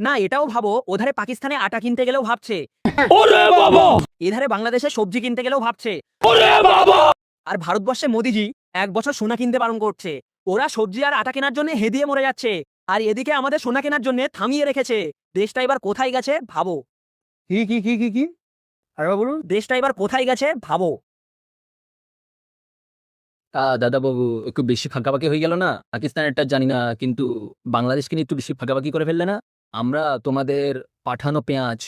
না এটাও ভাবো, ওধারে পাকিস্তানে আটা কিনতে গেলেও ভাবছে, ওরে বাবা, এধারে বাংলাদেশে সবজি কিনতে গেলেও ভাবছে, ওরে বাবা। আর ভারতবর্ষে মোদিজি 1 বছর সোনা কিনতে বারণ করছে। ওরা সবজি আর আটা কেনার জন্য হেদিয়ে মরে যাচ্ছে, আর এদিকে আমাদের সোনা কেনার জন্য থামিয়ে রেখেছে। দেশটা এবার কোথায় গেছে ভাবো। কি কি কি কি কি আরে বলুন। দেশটা এবার কোথায় গেছে ভাবো। দাদা বাবু একটু বেশি ফাঁকাফাঁকি হয়ে গেল না? পাকিস্তানেরটা জানি না, কিন্তু বাংলাদেশকে নিয়ে একটু বেশি ফাঁকাফাঁকি করে ফেললে না? আমরা তোমাদের পাঠানো পেঁয়াজ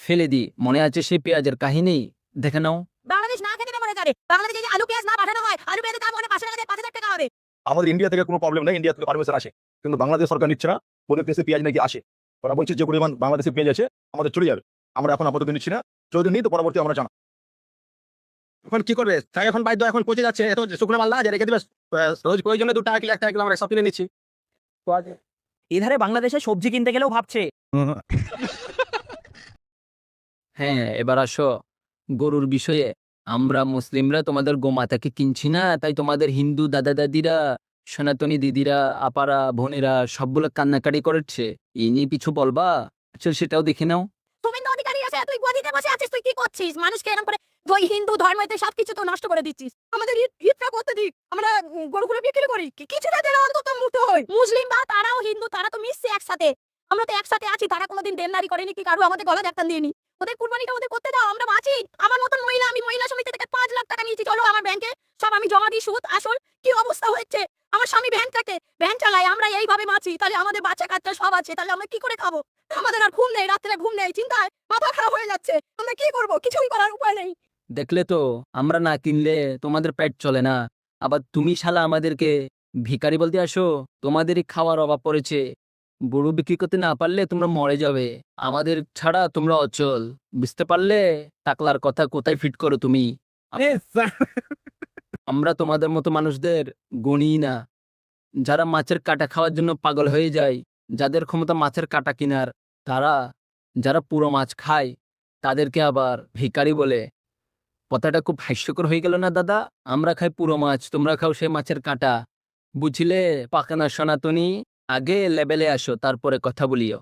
ফেলে দিই, মনে আছে সেই পেঁয়াজের কাহিনী? দেখে নাও। বাংলাদেশ না খেতে মরে যাবে। বাংলাদেশে যদি আলু পেঁয়াজ না পাঠানো হয়, আলু পেঁয়াজের দাম ওখানে 5,000 টাকা হবে। আমাদের ইন্ডিয়া থেকে কোনো প্রবলেম নেই, ইন্ডিয়া থেকে পারমিশন আসে, কিন্তু বাংলাদেশ সরকার নিচ্ছে না। বলে দেশে পেঁয়াজ নাকি আসে, ওরা বলছে যে পরিমাণ বাংলাদেশে পেঁয়াজ আছে আমাদের চলে যাবে। আমরা এখন আপাতত নিচ্ছি না, যদি নিই তো পরবর্তী আমরা জানা। এখন কি করবে? তাই এখন বাধ্য, এখন পচে যাচ্ছে, এত শুকনো মাল না যে রেখে দিবে। রোজ প্রয়োজনে 2 টাকা কিলো 1 টাকা কিলো আমরা সব কিনে নিচ্ছি। এধারে বাংলাদেশে সবজি কিনতে গেলেও ভাবছে। হ্যাঁ, এবার আসো গরুর বিষয়ে। আমরা মুসলিমরা তোমাদের গোমাতাকে কিনছি না, তাই তোমাদের হিন্দু দাদা দাদিরা, সনাতনী দিদিরা, আপারা, বোনেরা সবগুলো কান্নাকাটি করেছে। এই নিয়ে কিছু বলবা? চল সেটাও দেখে নাও। শুভেন্দু অধিকারী আছে, তুই গদিতে বসে আছিস, তুই কি করছিস? মানুষকে এরকম করে ওই হিন্দু ধর্মেতে সবকিছু তো নষ্ট করে দিচ্ছিস। আমাদের ঈদটা করতে দিক, আমরা গরুগুলো বিক্রি করি, কিছুটা দিলে অন্তত মুক্ত হই। মুসলিম বা তারাও হিন্দু, তারা তো মিশছে একসাথে। আমরা তো একসাথে আছি, তারা কোনোদিন দেনদারি করেনি কি কারো আমাদের গলা ধাক্কা দিয়েনি। ওদের কুরবানিটা ওদের করতে দাও, আমরা বাঁচি। আমার মতন মহিলা, আমি মহিলা সমিতি থেকে 5 লাখ টাকা নিয়েছি, চলো আমার ব্যাংকে সব আমি জমা দিই, সুদ আসল। কি অবস্থা হচ্ছে? আমার স্বামী ভ্যান চালায়, আমরা এইভাবে বাঁচি, তাহলে আমাদের বাচ্চা কাচ্চা সব আছে, তাহলে আমরা কি করে খাবো? আমাদের আর ঘুম নেই, রাত্রে ঘুম নেই, চিন্তায় মাথা খারাপ হয়ে যাচ্ছে। আমরা কি করবো? কিছুই করার উপায় নেই। দেখলে তো, আমরা না কিনলে তোমাদের পেট চলে না, আবার তুমি শালা আমাদেরকে ভিখারি বলতে আসো। তোমাদেরই খাওয়ার অভাব পড়েছে, গরু বিক্রি করতে না পারলে তোমরা মরে যাবে। আমাদের ছাড়া তোমরা অচল, বুঝতে পারলে? টাকলার কথা কোথায় ফিট করো তুমি? আমরা তোমাদের মতো মানুষদের গণি না, যারা মাছের কাঁটা খাওয়ার জন্য পাগল হয়ে যায়, যাদের ক্ষমতা মাছের কাঁটা কেনার, তারা যারা পুরো মাছ খায় তাদেরকে আবার ভিখারি বলে। কথাটা খুব হাস্যকর হয়ে গেল না দাদা? আমরা খাই পুরো মাছ, তোমরা খাও সেই মাছের কাঁটা। বুঝলে পাকানা সনাতনী? আগে লেভেলে আসো, তারপরে কথা বলিও।